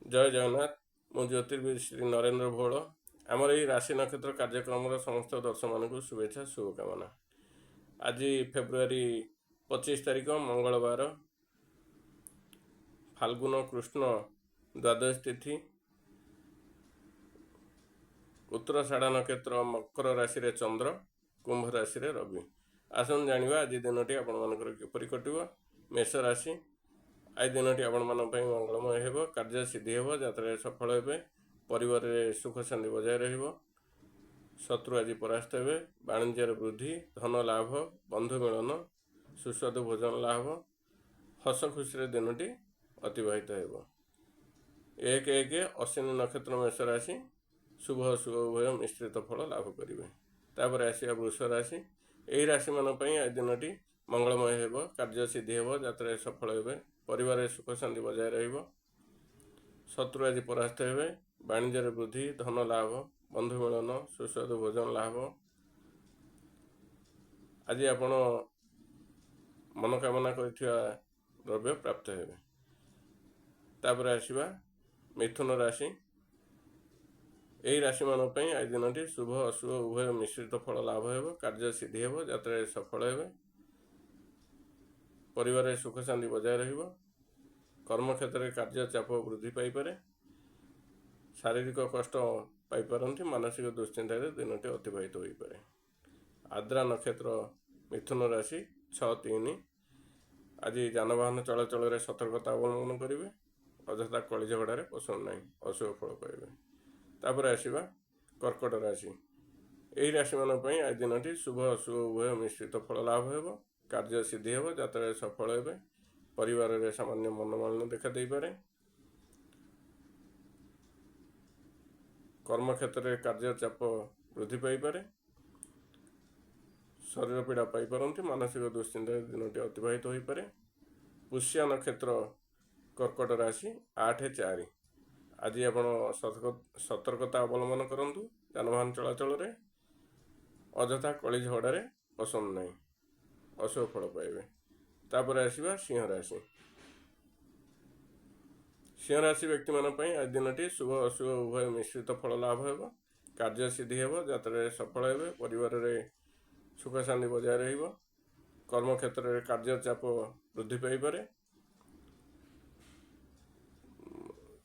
जय जगन्नाथ। मु ज्योतिर्विद श्री नरेंद्र भोल। आमर यही राशि नक्षत्र कार्यक्रम समस्त दर्शक मानक शुभेच्छा शुभकामना। आज फेब्रुआरी 25 तारीख मंगलवार, फाल्गुन कृष्ण द्वादश तिथि, उत्तराषाढ़ नक्षत्र मकर राशि रे चंद्र, कुंभ राशि रे रवि। आसन जानिबा आज दिनटी आपण मानकर किपरि कटिबो। मेष राशि, आज दिनटी आपण मान पई मंगलमय हेबो, कार्य सिद्धि हेबो, यात्रा सफल हेबे, परिवार रे सुख शांति बजाय रहिबो, शत्रु आज परास्त हेबे, वाणिज्य वृद्धि, धन लाभ, बंधु मिलन, सुस्वादु भोजन लाभ, हस खुशी दिनटी अतिबाहित हेबो। 1-1 अश्विनी नक्षत्र मेष राशि, शुभ अशुभ उभय मिश्रित फल लाभ करेंगे। तापर आसिया वृष राशि, यही राशि मान आज दिनटी मंगलमय हेबो, कार्य सिद्धि हेबो, यात्रा सफल हेबे, परिवार सुख शांति बजाय रहिबो, शत्रु आज परास्त हेबे, वाणिज्य वृद्धि, धन लाभ, बंधु मिलन, सुस्वादु भोजन लाभ। आज आपण मनोकामना करथिबा द्रव्य प्राप्त हेबे। तापर आसिबा मिथुन राशि, यही राशि मान आज दिनटी शुभ अशुभ उभय मिश्रित फल लाभ हेबो, कार्य सिद्धि हेबो, यात्रा सफल हेबे, परिवार सुख शांति बजाय रहिबो, कर्म क्षेत्र में कार्य चाप वृद्धि पाई पारे, शारीरिक कष्ट पाई पारंती, मानसिक दुश्चिंतार दिनटी अतिबाहित हो पारे। आद्रा नक्षत्र मिथुन राशि 6-3, आज जानवाहन चलाचल सतर्कता अवलंबन करेंगे, अଯଥା कली झगड़े पसंद नहीं, अशुभ फल पाइबे। तापर आसिबा कर्कट राशि, यही राशि मान आज दिनटी शुभ अशुभ उभय मिश्रित फल लाभ हेबो, कार्य सिद्धि हेबो, यात्रा सफल हेबे, परिवार रे सामान्य मनोमालिन्य देखा दे पारे, कर्म क्षेत्र में कार्य चाप वृद्धि पाई पारे, शरीर पीड़ा पाई पारंती, मानसिक दुश्चिंता दिनटी अतिबाहित हो पारे। पुष्य नक्षत्र कर्कट राशि 8-4, आज आप सतर्कता अवलंबन करूँ, जानवाहन चलाचल रे अଯଥା कली झगड़े पसंद नहीं, अशुभ फल पाइबे। तापर आसिबा सिंह राशि, सिंह राशि व्यक्ति मान आज दिनटी शुभ अशुभ उभय मिश्रित फल लाभ हेबो, कार्य सिद्धि हेबो, यात्रा सफल हेबे, परिवार रे सुख शांति बजाय रहिबो, कर्म क्षेत्र में कार्य चाप वृद्धि पाई पारे,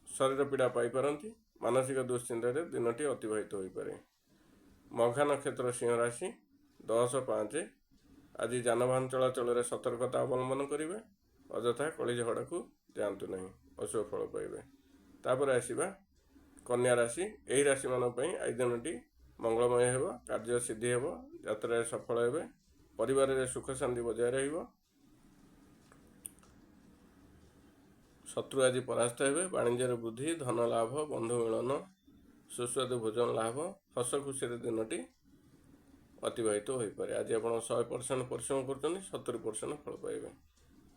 शरीर पीड़ा पाई पारंती, मानसिक दुश्चिंतार दिनटी अतिबाहित हो पारे। मघा नक्षत्र सिंह राशि 10-5, आज जानवाहन चलाचल सतर्कता अवलंबन करेंगे, अଯଥା कली झगड़ा को जातु नहीं, अशुभ फल पाइबे। तापर आसिबा कन्या राशि, यही राशि मान आज दिनटी मंगलमय हेबो, कार्य सिद्धि हेबो, यात्रा सफल हेबे, परिवार रे सुख शांति बजाय रहिबो, शत्रु आज परास्त हेबे, वाणिज्य वृद्धि, धन लाभ, बंधु मिलन, सुस्वादु भोजन लाभ, हस खुशी दिनटी अतिबाहित हो पारे। आज आप 100% परिश्रम कर 70% फल पाइबे।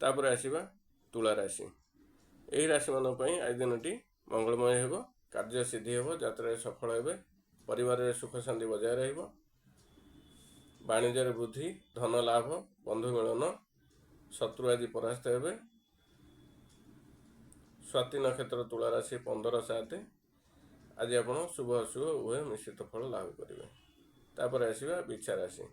तापर आसिबा तुला राशि, यही राशि मान आज दिनटी मंगलमय हेबो, कार्य सिद्धि हेबो, यात्रा सफल हेबे, परिवार रे सुख शांति बजाय रहिबो, वाणिज्य वृद्धि, धन लाभ, बंधु मिलन, शत्रु आज परास्त हेबे। स्वाति नक्षत्र तुला राशि 15-7, आज आप शुभ अशुभ उभय मिश्रित फल लाभ करेंगे। तापर आसिबा बिच्छा राशि,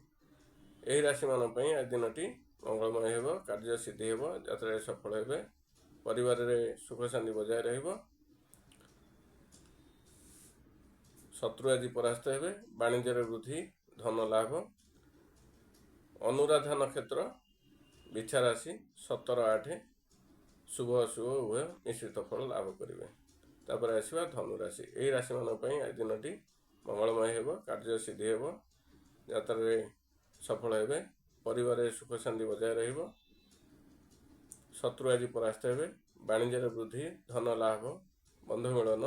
यही राशि मान आज दिनटी मंगलमय हेबो, कार्य सिद्धि हेबो, यात्रा सफल हेबे, परिवार रे सुख शांति बजाय रहिबो, शत्रु आज परास्त हेबे, वाणिज्य वृद्धि, धन लाभ। अनुराधा नक्षत्र बिच्छा राशि 17-8, शुभ अशुभ उभय मिश्रित फल लाभ करेंगे। तापर आसिबा धनु राशि, यही राशि मान आज दिनटी मंगलमय हेबो, कार्य सिद्धि हेबो, यात्रा सफल हेबे, परिवार सुख शांति बजाय रहिबो, शत्रु आज परास्त हेबे, वाणिज्य वृद्धि, धन लाभ, बंधु मिलन।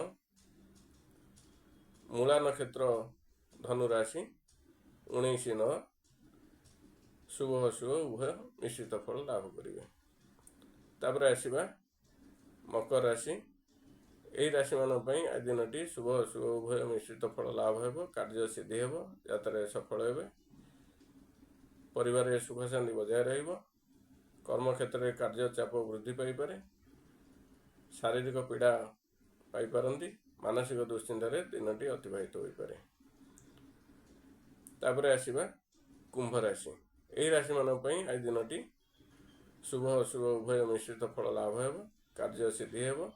मूला नक्षत्र धनु राशि 19-9, शुभ अशुभ उभय मिश्रित फल लाभ करेंगे। तापर आसिबा मकर राशि, यही राशि मान आज दिनटी शुभ अशुभ उभय मिश्रित फल लाभ हेबो, कार्य सिद्धि हेबो, यात्रा सफल हेबे, परिवार सुख शांति बजाय रहिबो, कर्म क्षेत्र में कार्य चाप वृद्धि पाई पारे, शारीरिक पीड़ा ପାଇପାରନ୍ତି। ମାନସିକ ଦୁଶ୍ଚିନ୍ତାରେ ଦିନଟି ଅତିବାହିତ ହୋଇପାରେ। ତାପରେ ଆସିବା କୁମ୍ଭ ରାଶି। ଏହି ରାଶିମାନଙ୍କ ପାଇଁ ଆଜି ଦିନଟି ଶୁଭ ଅଶୁଭ ଉଭୟ ମିଶ୍ରିତ ଫଳ ଲାଭ ହେବ। କାର୍ଯ୍ୟ ସିଦ୍ଧି ହେବ।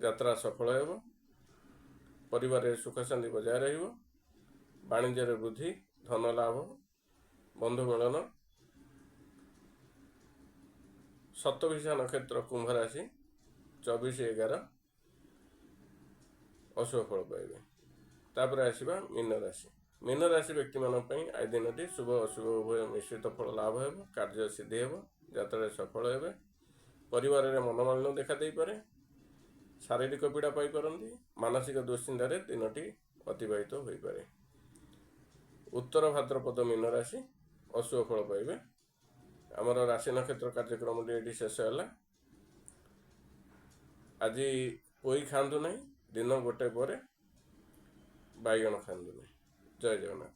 ଯାତ୍ରା ସଫଳ ହେବ। ପରିବାରରେ ସୁଖ ଶାନ୍ତି ବଜାୟ ରହିବ। ବାଣିଜ୍ୟରେ ବୃଦ୍ଧି, ଧନ ଲାଭ, ବନ୍ଧୁ ମିଳନ। ଶତଭିଷା ନକ୍ଷତ୍ର କୁମ୍ଭ ରାଶି 24/11 ଅଶୁଭ ଫଳ ପାଇବେ। ତାପରେ ଆସିବା ମୀନ ରାଶି। ମୀନ ରାଶି ବ୍ୟକ୍ତିମାନଙ୍କ ପାଇଁ ଆଜି ଦିନଟି ଶୁଭ ଅଶୁଭ ଉଭୟ ମିଶ୍ରିତ ଫଳ ଲାଭ ହେବ। କାର୍ଯ୍ୟ ସିଦ୍ଧି ହେବ। ଯାତ୍ରାରେ ସଫଳ ହେବେ। ପରିବାରରେ ମନୋମାଳିନ୍ୟ ଦେଖା ଦେଇପାରେ। ଶାରୀରିକ ପୀଡ଼ା ପାଇପାରନ୍ତି। ମାନସିକ ଦୁଶ୍ଚିନ୍ତାରେ ଦିନଟି ଅତିବାହିତ ହୋଇପାରେ। ଉତ୍ତର ଭାଦ୍ରପଦ ମୀନ ରାଶି ଅଶୁଭ ଫଳ ପାଇବେ। ଆମର ରାଶି ନକ୍ଷତ୍ର କାର୍ଯ୍ୟକ୍ରମଟି ଏଠି ଶେଷ ହେଲା। ଆଜି ପୋଇ ଖାଆନ୍ତୁ ନାହିଁ। ଦିନ 1 ପରେ ବାଇଗଣ ଖାଆନ୍ତୁ ନାହିଁ। ଜୟ ଜଗନ୍ନାଥ।